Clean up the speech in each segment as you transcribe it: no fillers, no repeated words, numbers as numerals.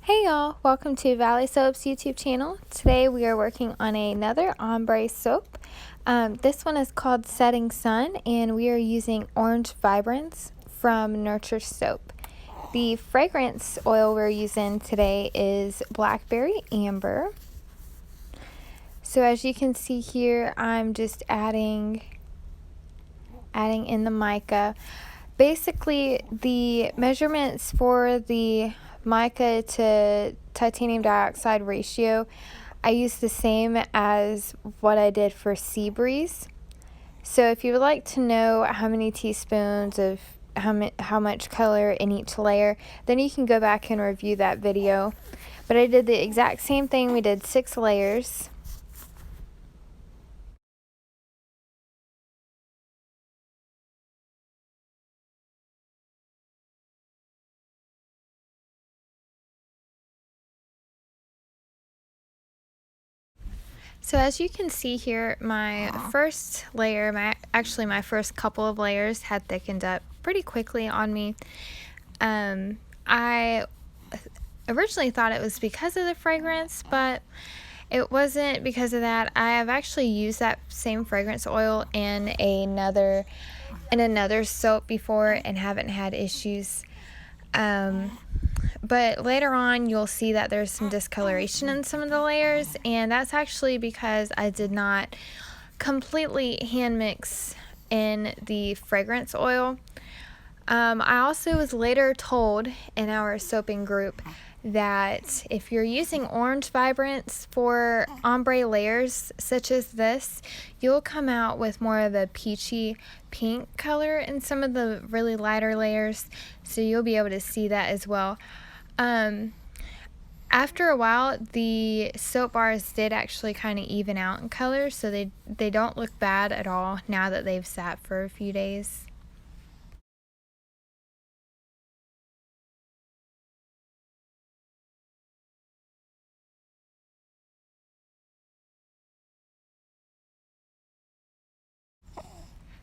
Hey y'all, welcome to Valley Soap's YouTube channel. Today we are working on another ombre soap. This one is called Setting Sun and we are using Orange Vibrance from Nurture Soap. The fragrance oil we're using today is Blackberry Amber. So as you can see here, I'm just adding in the mica. Basically, the measurements for the mica to titanium dioxide ratio, I use the same as what I did for Sea Breeze. So if you would like to know how many teaspoons of how much color in each layer, then you can go back and review that video. But I did the exact same thing. We did 6 layers. So as you can see here, my first layer, my first couple of layers had thickened up pretty quickly on me. I originally thought it was because of the fragrance, but it wasn't because of that. I have actually used that same fragrance oil in another soap before and haven't had issues. But later on you'll see that there's some discoloration in some of the layers, and that's actually because I did not completely hand mix in the fragrance oil. I also was later told in our soaping group that if you're using Orange Vibrance for ombre layers such as this, you'll come out with more of a peachy pink color in some of the really lighter layers, so you'll be able to see that as well. After a while, the soap bars did actually kind of even out in color, so they don't look bad at all now that they've sat for a few days.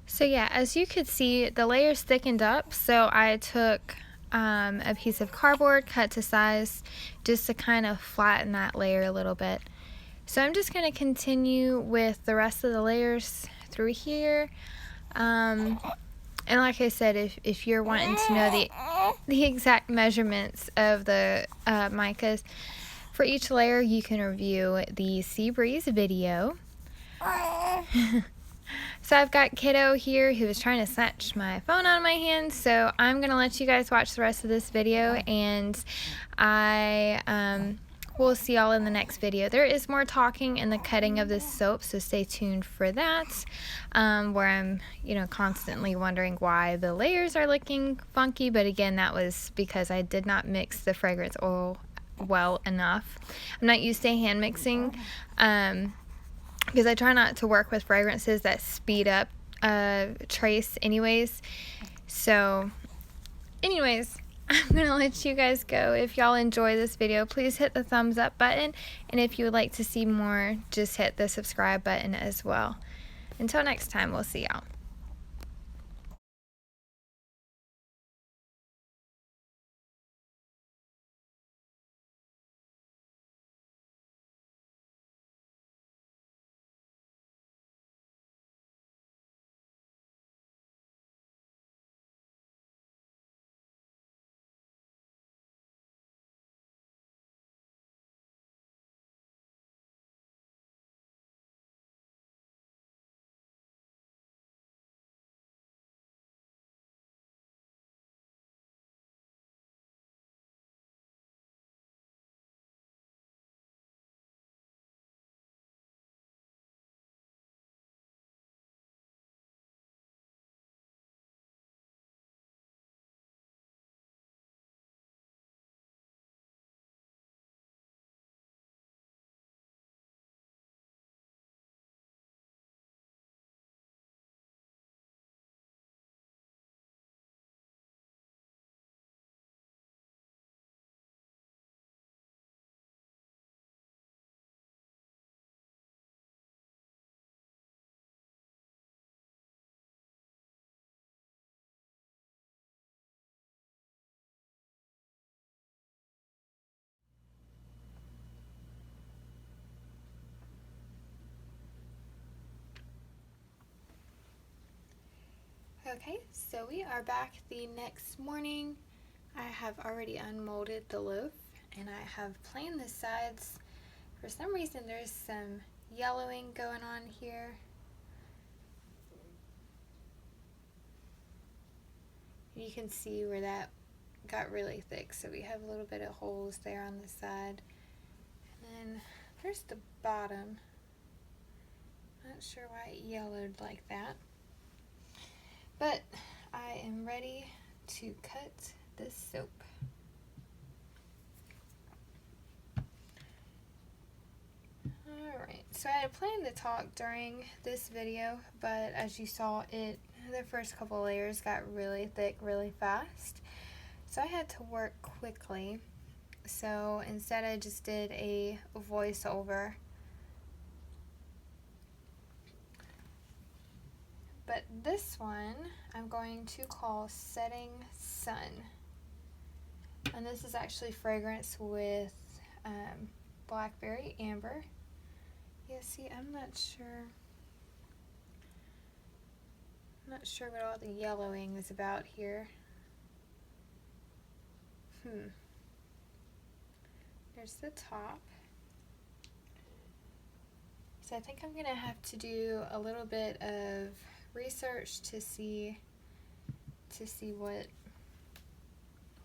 So yeah, as you could see, the layers thickened up, so I took a piece of cardboard cut to size just to kind of flatten that layer a little bit. So I'm just going to continue with the rest of the layers through here. And like I said, if you're wanting to know the exact measurements of the micas for each layer, you can review the Sea Breeze video. So I've got Kiddo here who is trying to snatch my phone out of my hand, so I'm going to let you guys watch the rest of this video, and I will see y'all in the next video. There is more talking in the cutting of this soap, so stay tuned for that, where I'm, constantly wondering why the layers are looking funky, but again, that was because I did not mix the fragrance oil well enough. I'm not used to hand mixing, because I try not to work with fragrances that speed up trace anyways. So anyways, I'm gonna let you guys go. If y'all enjoy this video, please hit the thumbs up button, and if you would like to see more, just hit the subscribe button as well. Until next time, we'll see y'all. Okay, so we are back the next morning. I have already unmolded the loaf and I have planed the sides. For some reason there's some yellowing going on here. You can see where that got really thick, so we have a little bit of holes there on the side. And then there's the bottom. Not sure why it yellowed like that. But I am ready to cut this soap. Alright, so I had planned to talk during this video, but as you saw, the first couple layers got really thick really fast. So I had to work quickly. So instead I just did a voiceover. But this one I'm going to call Setting Sun. And this is actually fragrance with blackberry amber. Yeah, see, I'm not sure what all the yellowing is about here. There's the top. So I think I'm gonna have to do a little bit of research to see what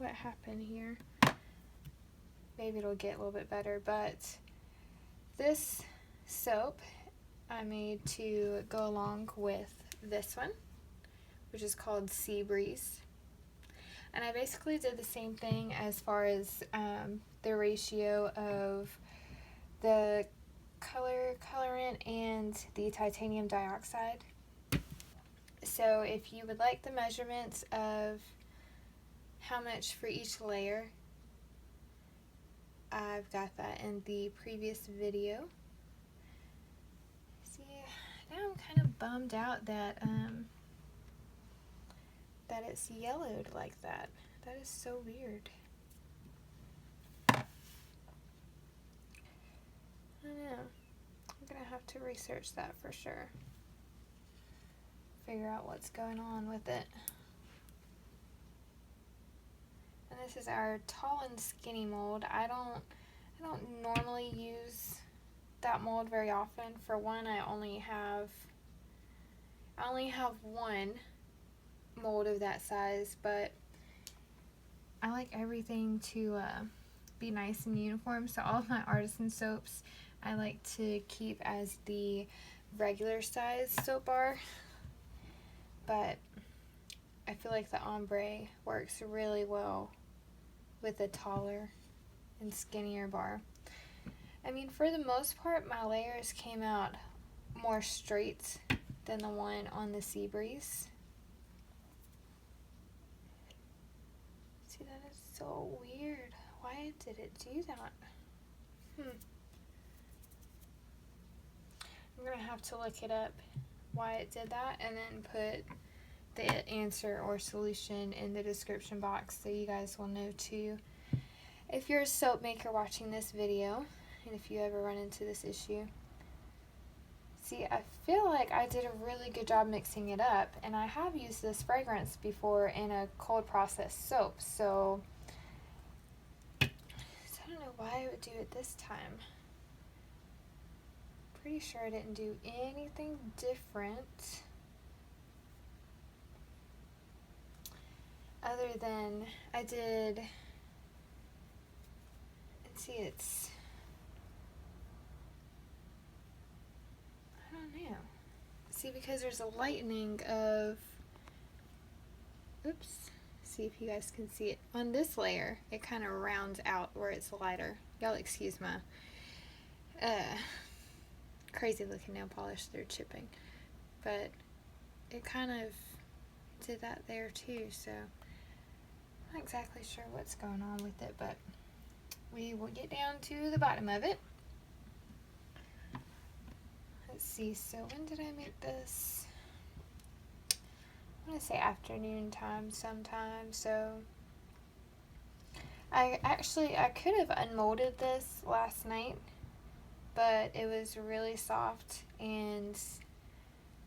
happened here. Maybe it'll get a little bit better, but this soap I made to go along with this one, which is called Sea Breeze. And I basically did the same thing as far as the ratio of the colorant and the titanium dioxide. So if you would like the measurements of how much for each layer, I've got that in the previous video. See, now I'm kind of bummed out that that it's yellowed like that. That is so weird. I don't know. I'm gonna have to research that for sure. Figure out what's going on with it. And this is our tall and skinny mold. I don't normally use that mold very often. For one, I only have one mold of that size, but I like everything to be nice and uniform, so all of my artisan soaps I like to keep as the regular size soap bar, but I feel like the Ombre works really well with a taller and skinnier bar. I mean, for the most part, my layers came out more straight than the one on the Sea Breeze. See, that is so weird. Why did it do that? I'm gonna have to look it up why it did that and then put the answer or solution in the description box so you guys will know too. If you're a soap maker watching this video, and if you ever run into this issue. See, I feel like I did a really good job mixing it up, and I have used this fragrance before in a cold process soap, so I don't know why I would do it this time. Pretty sure I didn't do anything different other than I did, let's see, it's, I don't know. See, because there's a lightening of, oops, see if you guys can see it. On this layer, it kind of rounds out where it's lighter. Y'all excuse my crazy looking nail polish they're chipping. But it kind of did that there too, so I'm not exactly sure what's going on with it, but we will get down to the bottom of it. Let's see, so when did I make this? I'm going to say afternoon time sometime, so I could have unmolded this last night, but it was really soft and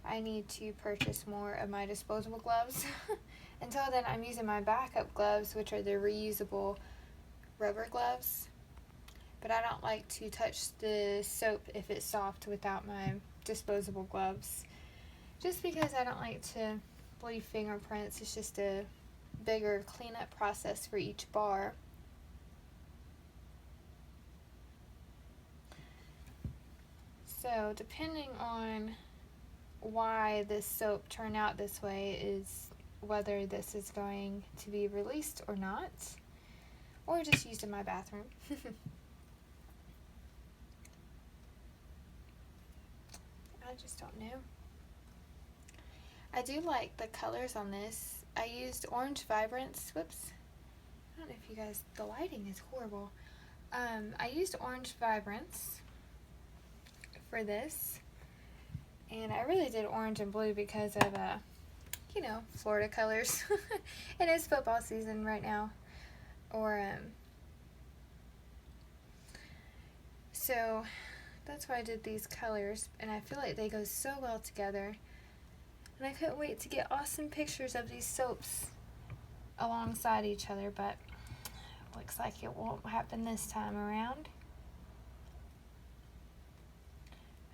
I need to purchase more of my disposable gloves. Until then, I'm using my backup gloves, which are the reusable rubber gloves. But I don't like to touch the soap if it's soft without my disposable gloves. Just because I don't like to leave fingerprints. It's just a bigger cleanup process for each bar. So depending on why this soap turned out this way is whether this is going to be released or not, or just used in my bathroom. I just don't know. I do like the colors on this. I used Orange Vibrance. Whoops. I don't know if you guys, the lighting is horrible. I used Orange Vibrance for this. And I really did orange and blue because of, you know, Florida colors. It is football season right now. So that's why I did these colors. And I feel like they go so well together. And I couldn't wait to get awesome pictures of these soaps alongside each other. But looks like it won't happen this time around.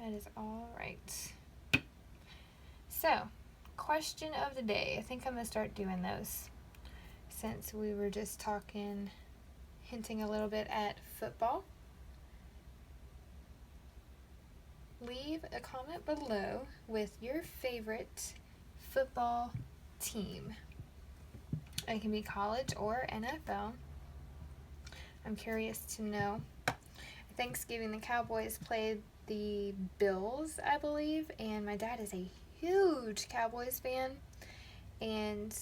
That is all right. So, question of the day. I think I'm going to start doing those since we were just talking, hinting a little bit at football. Leave a comment below with your favorite football team. It can be college or NFL. I'm curious to know. Thanksgiving, the Cowboys played the Bills, I believe, and my dad is a huge Cowboys fan, and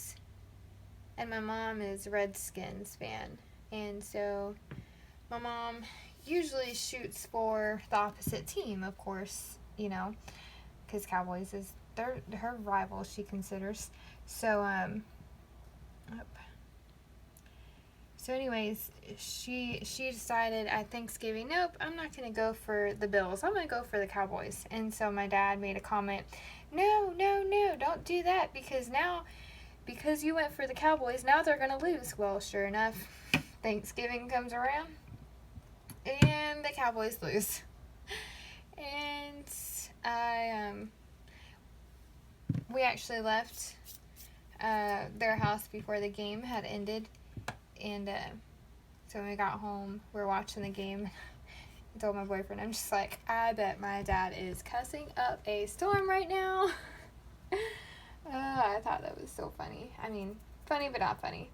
my mom is Redskins fan, and so my mom usually shoots for the opposite team, of course, you know, because Cowboys is her rival, she considers. So anyways, she decided at Thanksgiving, nope, I'm not going to go for the Bills. I'm going to go for the Cowboys. And so my dad made a comment, no, don't do that, because you went for the Cowboys, now they're going to lose. Well, sure enough, Thanksgiving comes around, and the Cowboys lose. And we actually left their house before the game had ended. And so when we got home, we were watching the game. I told my boyfriend, I'm just like, I bet my dad is cussing up a storm right now. I thought that was so funny. I mean, funny but not funny.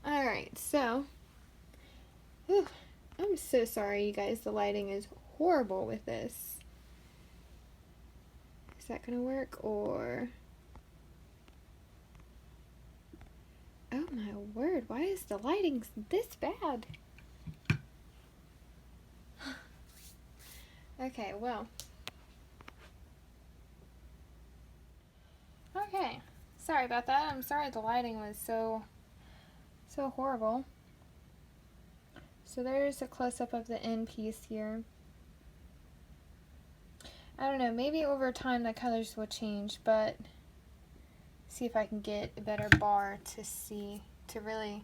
Alright, so, I'm so sorry, you guys. The lighting is horrible with this. Is that going to work, or... Oh my word, why is the lighting this bad? Okay, well. Okay, sorry about that. I'm sorry the lighting was so horrible. So there's a close-up of the end piece here. I don't know, maybe over time the colors will change, but see if I can get a better bar to see, to really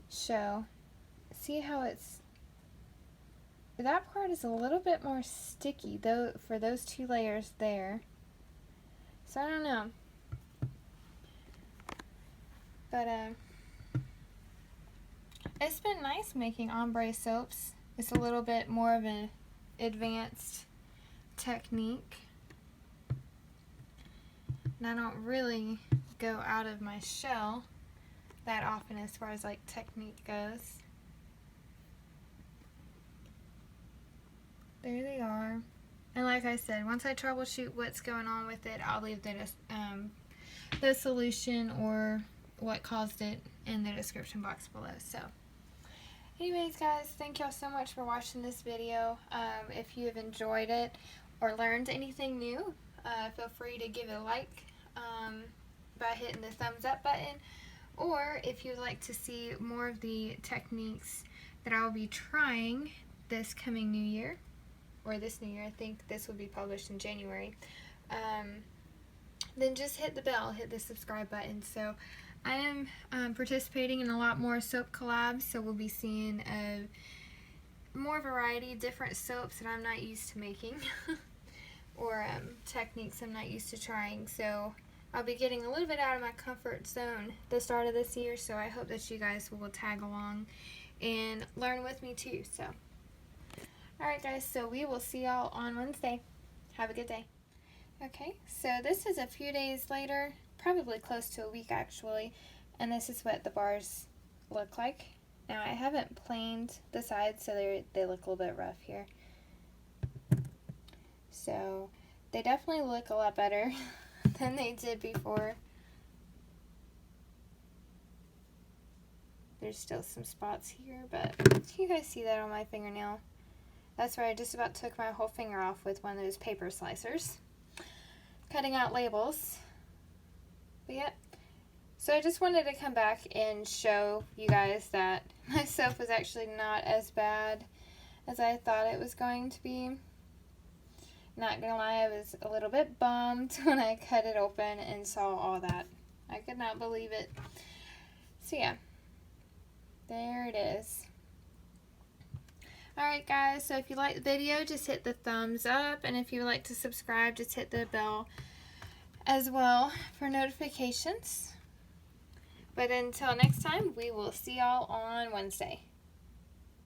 show. See how it's, that part is a little bit more sticky though for those two layers there. So I don't know. But it's been nice making ombre soaps. It's a little bit more of an advanced technique. And I don't really go out of my shell that often as far as like technique goes. There they are. And like I said, once I troubleshoot what's going on with it, I'll leave the solution or what caused it in the description box below. So anyways, guys, thank y'all so much for watching this video. If you have enjoyed it or learned anything new, feel free to give it a like by hitting the thumbs up button, or if you'd like to see more of the techniques that I'll be trying this coming new year, or this new year. I think this will be published in January. Then just hit the bell, hit the subscribe button. So I am participating in a lot more soap collabs, so we'll be seeing more variety, different soaps that I'm not used to making or techniques I'm not used to trying. So I'll be getting a little bit out of my comfort zone the start of this year, so I hope that you guys will tag along and learn with me too. So alright guys, so we will see y'all on Wednesday. Have a good day. Okay, so this is a few days later, probably close to a week actually, and this is what the bars look like. Now I haven't planed the sides, so they look a little bit rough here. So they definitely look a lot better than they did before. There's still some spots here, but you guys see that on my fingernail? That's where I just about took my whole finger off with one of those paper slicers, cutting out labels. But yeah, so I just wanted to come back and show you guys that my soap was actually not as bad as I thought it was going to be. Not gonna lie, I was a little bit bummed when I cut it open and saw all that. I could not believe it. So yeah, there it is. Alright guys, so if you like the video, just hit the thumbs up, and if you would like to subscribe, just hit the bell as well for notifications. But until next time, we will see y'all on Wednesday.